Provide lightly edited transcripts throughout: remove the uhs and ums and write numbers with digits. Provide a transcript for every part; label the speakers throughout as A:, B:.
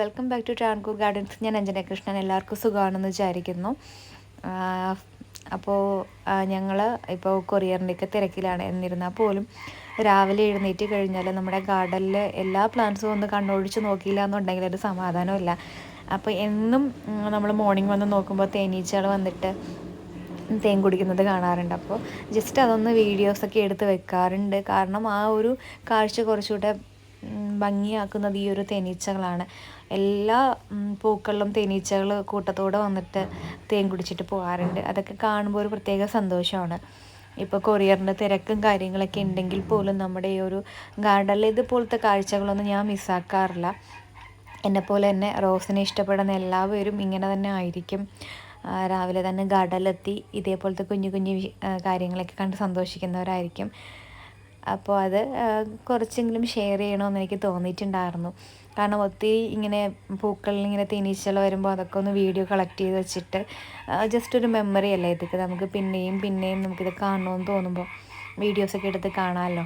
A: Welcome back to Travancore gardens. ഞാൻ അഞ്ജന കൃഷ്ണൻ. എല്ലാവർക്കും സുഖമാണെന്ന് വിചാരിക്കുന്നു. അപ്പോൾ ഞങ്ങൾ ഇപ്പോൾ കൊറിയറിൻ്റെയൊക്കെ തിരക്കിലാണ്. എന്നിരുന്നാൽ പോലും രാവിലെ എഴുന്നേറ്റ് കഴിഞ്ഞാൽ നമ്മുടെ ഗാർഡനിൽ എല്ലാ പ്ലാന്റ്സും ഒന്ന് കണ്ണോടിച്ച് നോക്കിയില്ല എന്നുണ്ടെങ്കിൽ ഒരു സമാധാനമില്ല. അപ്പോൾ എന്നും നമ്മൾ മോർണിംഗ് വന്ന് നോക്കുമ്പോൾ തേനീച്ചകൾ വന്നിട്ട് തേൻ കുടിക്കുന്നത് കാണാറുണ്ട്. അപ്പോൾ ജസ്റ്റ് അതൊന്ന് വീഡിയോസൊക്കെ എടുത്ത് വെക്കാറുണ്ട്. കാരണം ആ ഒരു കാഴ്ച കുറച്ചുകൂടെ ഭംഗിയാക്കുന്നത് ഈ ഒരു തേനീച്ചകളാണ്. എല്ലാ പൂക്കളിലും തേനീച്ചകൾ കൂട്ടത്തോടെ വന്നിട്ട് തേൻ കുടിച്ചിട്ട് പോകാറുണ്ട്. അതൊക്കെ കാണുമ്പോൾ ഒരു പ്രത്യേക സന്തോഷമാണ്. ഇപ്പോൾ കൊറിയറിൻ്റെ തിരക്കും കാര്യങ്ങളൊക്കെ ഉണ്ടെങ്കിൽ പോലും നമ്മുടെ ഈ ഒരു ഗാർഡനിൽ ഇതുപോലത്തെ കാഴ്ചകളൊന്നും ഞാൻ മിസ്സാക്കാറില്ല. എന്നെപ്പോലെ തന്നെ റോസിനെ ഇഷ്ടപ്പെടുന്ന എല്ലാവരും ഇങ്ങനെ തന്നെ ആയിരിക്കും. രാവിലെ തന്നെ ഗാർഡനിലെത്തി ഇതേപോലത്തെ കുഞ്ഞു കുഞ്ഞു കാര്യങ്ങളൊക്കെ കണ്ട് സന്തോഷിക്കുന്നവരായിരിക്കും. അപ്പോൾ അത് കുറച്ചെങ്കിലും ഷെയർ ചെയ്യണമെന്ന് എനിക്ക് തോന്നിയിട്ടുണ്ടായിരുന്നു. കാരണം ഒത്തിരി ഇങ്ങനെ പൂക്കളിൽ ഇങ്ങനെ തേനീച്ചകൾ വരുമ്പോൾ അതൊക്കെ ഒന്ന് വീഡിയോ കളക്ട് ചെയ്ത് വെച്ചിട്ട് ജസ്റ്റ് ഒരു മെമ്മറി അല്ലേ ഇതൊക്കെ. നമുക്ക് പിന്നെയും പിന്നെയും നമുക്കിത് കാണണമെന്ന് തോന്നുമ്പോൾ വീഡിയോസൊക്കെ എടുത്ത് കാണാമല്ലോ.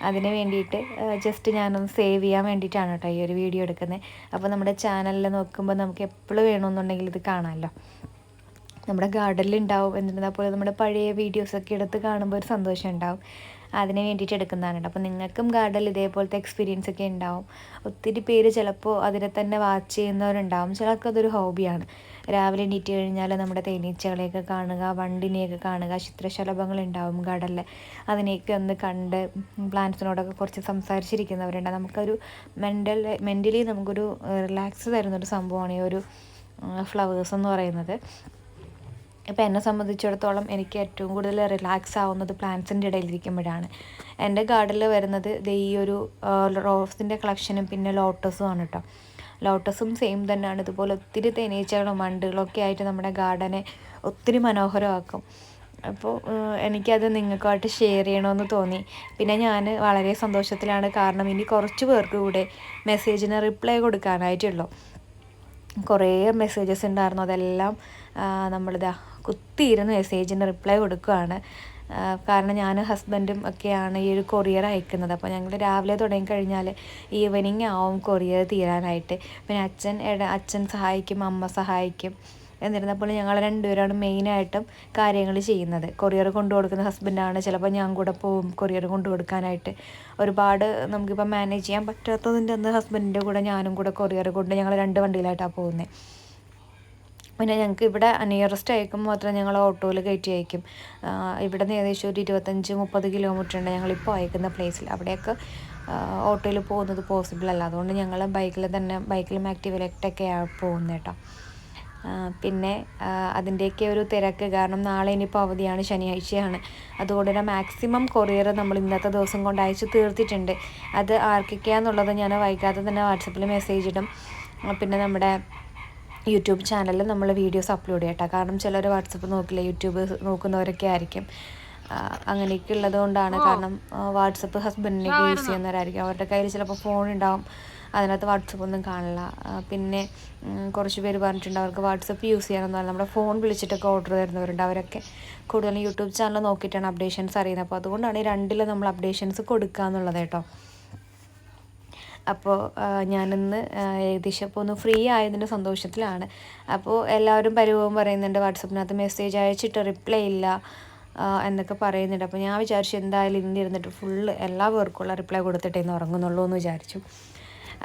A: അതിന് വേണ്ടിയിട്ട് ജസ്റ്റ് ഞാനൊന്ന് സേവ് ചെയ്യാൻ വേണ്ടിയിട്ടാണ് കേട്ടോ ഈ ഒരു വീഡിയോ എടുക്കുന്നത്. അപ്പോൾ നമ്മുടെ ചാനലിൽ നോക്കുമ്പോൾ നമുക്ക് എപ്പോഴും വേണമെന്നുണ്ടെങ്കിൽ ഇത് കാണാമല്ലോ. നമ്മുടെ ഗാർഡനിൽ ഉണ്ടാവും. എന്നിരുന്നാൽ പോലെ നമ്മുടെ പഴയ വീഡിയോസൊക്കെ എടുത്ത് കാണുമ്പോൾ ഒരു സന്തോഷം ഉണ്ടാവും. അതിന് വേണ്ടിയിട്ട് എടുക്കുന്നതാണ് കേട്ടോ. അപ്പോൾ നിങ്ങൾക്കും ഗാർഡനിൽ ഇതേപോലത്തെ എക്സ്പീരിയൻസ് ഒക്കെ ഉണ്ടാവും. ഒത്തിരി പേര് ചിലപ്പോൾ അതിനെ തന്നെ വാച്ച് ചെയ്യുന്നവരുണ്ടാവും. ചിലർക്ക് അതൊരു ഹോബിയാണ്. രാവിലെ എണീറ്റ് കഴിഞ്ഞാൽ നമ്മുടെ തേനീച്ചകളെയൊക്കെ കാണുക, വണ്ടിനെയൊക്കെ കാണുക, ചിത്രശലഭങ്ങളുണ്ടാവും ഗാർഡനിൽ. അതിനെയൊക്കെ ഒന്ന് കണ്ട് പ്ലാന്റ്സിനോടൊക്കെ കുറച്ച് സംസാരിച്ചിരിക്കുന്നവരുണ്ട്. നമുക്കൊരു മെൻ്റലി നമുക്കൊരു റിലാക്സ് തരുന്നൊരു സംഭവമാണ് ഈ ഒരു ഫ്ലവേഴ്സ് എന്ന് പറയുന്നത്. ഇപ്പോൾ എന്നെ സംബന്ധിച്ചിടത്തോളം എനിക്ക് ഏറ്റവും കൂടുതൽ റിലാക്സ് ആവുന്നത് പ്ലാന്റ്സിൻ്റെ ഇടയിലിരിക്കുമ്പോഴാണ്. എൻ്റെ ഗാർഡനിൽ വരുന്നത് ഈ ഒരു റോസിൻ്റെ കളക്ഷനും പിന്നെ ലോട്ടസും ആണ് കേട്ടോ. ലോട്ടസും സെയിം തന്നെയാണ്. ഇതുപോലെ ഒത്തിരി തേനീച്ചകളും വണ്ടുകളൊക്കെ ആയിട്ട് നമ്മുടെ ഗാർഡനെ ഒത്തിരി മനോഹരമാക്കും. അപ്പോൾ എനിക്കത് നിങ്ങൾക്കായിട്ട് ഷെയർ ചെയ്യണമെന്ന് തോന്നി. പിന്നെ ഞാൻ വളരെ സന്തോഷത്തിലാണ്. കാരണം ഇനി കുറച്ച് പേർക്ക് കൂടെ മെസ്സേജിന് റിപ്ലൈ കൊടുക്കാനായിട്ടുള്ളൂ. കുറേ മെസ്സേജസ് ഉണ്ടായിരുന്നു. അതെല്ലാം നമ്മളിതാ കുത്തിയിരുന്ന് മെസ്സേജിന് റിപ്ലൈ കൊടുക്കുകയാണ്. കാരണം ഞാൻ ഹസ്ബൻഡും ഒക്കെയാണ് ഈ ഒരു കൊറിയർ അയക്കുന്നത്. അപ്പോൾ ഞങ്ങൾ രാവിലെ തുടങ്ങിക്കഴിഞ്ഞാൽ ഈവനിങ് ആവും കൊറിയർ തീരാനായിട്ട്. പിന്നെ അച്ഛൻ സഹായിക്കും, അമ്മ സഹായിക്കും. എന്നിരുന്നപ്പോൾ ഞങ്ങൾ രണ്ടുപേരാണ് മെയിനായിട്ടും കാര്യങ്ങൾ ചെയ്യുന്നത്. കൊറിയർ കൊണ്ടു കൊടുക്കുന്ന ഹസ്ബൻഡാണ്. ചിലപ്പോൾ ഞാൻ കൂടെ പോവും കൊറിയർ കൊണ്ടു കൊടുക്കാനായിട്ട്. ഒരുപാട് നമുക്കിപ്പോൾ മാനേജ് ചെയ്യാൻ പറ്റാത്തതിൻ്റെ അന്ന് ഹസ്ബൻഡിൻ്റെ കൂടെ ഞാനും കൂടെ കൊറിയർ കൊണ്ട് ഞങ്ങൾ 2 വണ്ടിയിലായിട്ടാണ് പോകുന്നത്. പിന്നെ ഞങ്ങൾക്ക് ഇവിടെ നിയറസ്റ്റ് അയക്കുമ്പോൾ മാത്രം ഞങ്ങൾ ഓട്ടോയിൽ കയറ്റി അയക്കും. ഇവിടെ നിന്ന് ഏകദേശം ഒരു 25-30 കിലോമീറ്റർ ഉണ്ട് ഞങ്ങളിപ്പോൾ അയക്കുന്ന പ്ലേസിൽ. അവിടെയൊക്കെ ഓട്ടോയിൽ പോകുന്നത് പോസിബിൾ അല്ല. അതുകൊണ്ട് ഞങ്ങൾ ബൈക്കിലും ആക്റ്റീവിലൊക്കെയാണ് പോകുന്നത് കേട്ടോ. പിന്നെ അതിൻ്റെയൊക്കെ ഒരു തിരക്ക് കാരണം നാളെ ഇനിയിപ്പോൾ അവധിയാണ്, ശനിയാഴ്ചയാണ്. അതുകൊണ്ട് തന്നെ മാക്സിമം കൊറിയർ നമ്മൾ ഇന്നത്തെ ദിവസം കൊണ്ട് അയച്ച് തീർത്തിട്ടുണ്ട്. അത് ആർക്കൊക്കെയാണെന്നുള്ളത് ഞാൻ വൈകാതെ തന്നെ വാട്സപ്പിൽ മെസ്സേജ് ഇടും. പിന്നെ നമ്മുടെ യൂട്യൂബ് ചാനലിൽ നമ്മൾ വീഡിയോസ് അപ്ലോഡ് ചെയ്യട്ടോ. കാരണം ചിലർ വാട്സപ്പ് നോക്കില്ല, യൂട്യൂബ് നോക്കുന്നവരൊക്കെ ആയിരിക്കും. അങ്ങനെയൊക്കെ ഉള്ളത് കൊണ്ടാണ്. കാരണം വാട്സപ്പ് ഹസ്ബൻഡിനൊക്കെ യൂസ് ചെയ്യുന്നവരായിരിക്കും. അവരുടെ കയ്യിൽ ചിലപ്പോൾ ഫോൺ ഉണ്ടാവും, അതിനകത്ത് വാട്സപ്പൊന്നും കാണില്ല. പിന്നെ കുറച്ച് പേര് പറഞ്ഞിട്ടുണ്ട് അവർക്ക് വാട്സപ്പ് യൂസ് ചെയ്യാനൊന്നും അല്ല, നമ്മുടെ ഫോൺ വിളിച്ചിട്ടൊക്കെ ഓർഡർ തരുന്നവരുണ്ട്. അവരൊക്കെ കൂടുതലും യൂട്യൂബ് ചാനൽ നോക്കിയിട്ടാണ് അപ്ഡേഷൻസ് അറിയുന്നത്. അപ്പോൾ അതുകൊണ്ടാണ് ഈ 2 നമ്മൾ അപ്ഡേഷൻസ് കൊടുക്കുക എന്നുള്ളത് കേട്ടോ. അപ്പോൾ ഞാനിന്ന് ഏകദേശം ഇപ്പോൾ ഒന്ന് ഫ്രീ ആയതിൻ്റെ സന്തോഷത്തിലാണ്. അപ്പോൾ എല്ലാവരും പരിഭവം പറയുന്നുണ്ട്, വാട്സപ്പിനകത്ത് മെസ്സേജ് അയച്ചിട്ട് റിപ്ലൈ ഇല്ല എന്നൊക്കെ പറയുന്നുണ്ട്. അപ്പോൾ ഞാൻ വിചാരിച്ചു എന്തായാലും ഇന്ന് ഇരുന്നിട്ട് ഫുള്ള് എല്ലാ പേർക്കുള്ള റിപ്ലൈ കൊടുത്തിട്ടേ ഇന്ന് ഉറങ്ങുന്നുള്ളൂ എന്ന് വിചാരിച്ചു.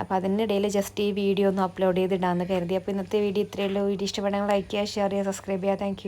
A: അപ്പോൾ അതിനിടയിൽ ജസ്റ്റ് ഈ വീഡിയോ ഒന്ന് അപ്ലോഡ് ചെയ്തിടാമെന്ന് കരുതി. അപ്പോൾ ഇന്നത്തെ വീഡിയോ ഇത്രയേ ഉള്ളൂ. വീഡിയോ ഇഷ്ടപ്പെടാൻ ലൈക്ക് ചെയ്യുക, ഷെയർ ചെയ്യുക, സബ്സ്ക്രൈബ് ചെയ്യുക. താങ്ക്